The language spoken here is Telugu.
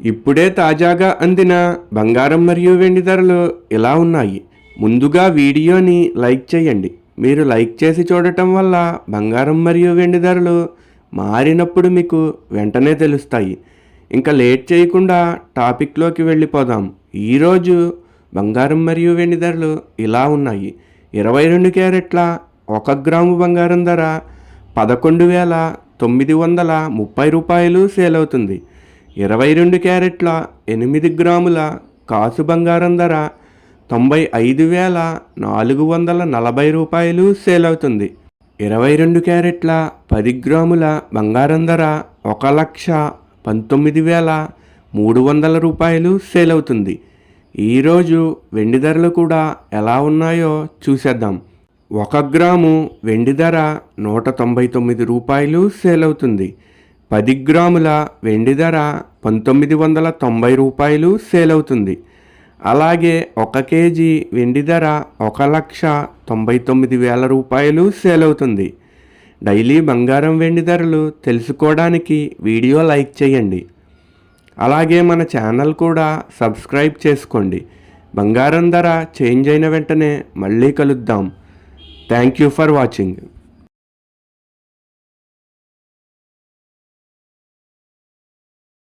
ఇప్పుడే తాజాగా అందిన బంగారం మరియు వెండి ధరలు ఇలా ఉన్నాయి. ముందుగా వీడియోని లైక్ చేయండి. మీరు లైక్ చేసి చూడటం వల్ల బంగారం మరియు వెండి ధరలు మారినప్పుడు మీకు వెంటనే తెలుస్తాయి. ఇంకా లేట్ చేయకుండా టాపిక్లోకి వెళ్ళిపోదాం. ఈరోజు బంగారం మరియు వెండి ధరలు ఇలా ఉన్నాయి. 22 క్యారెట్ల 1 గ్రాము బంగారం ధర 11,930 రూపాయలు సేల్ అవుతుంది. 22 క్యారెట్ల 8 గ్రాముల కాసు బంగారం ధర 95,440 రూపాయలు సేల్ అవుతుంది. 22 క్యారెట్ల 10 గ్రాముల బంగారం ధర 1,19,300 రూపాయలు సేల్ అవుతుంది. ఈరోజు వెండి ధరలు కూడా ఎలా ఉన్నాయో చూసేద్దాం. 1 గ్రాము వెండి ధర 199 రూపాయలు సేల్ అవుతుంది. 10 గ్రాముల వెండి ధర 1990 రూపాయలు సేల్ అవుతుంది. అలాగే 1 కేజీ వెండి ధర 1,99,000 రూపాయలు సేల్ అవుతుంది. డైలీ బంగారం వెండి ధరలు తెలుసుకోవడానికి వీడియో లైక్ చేయండి. అలాగే మన ఛానల్ కూడా సబ్స్క్రైబ్ చేసుకోండి. బంగారం ధర చేంజ్ అయిన వెంటనే మళ్ళీ కలుద్దాం. Thank you for watching.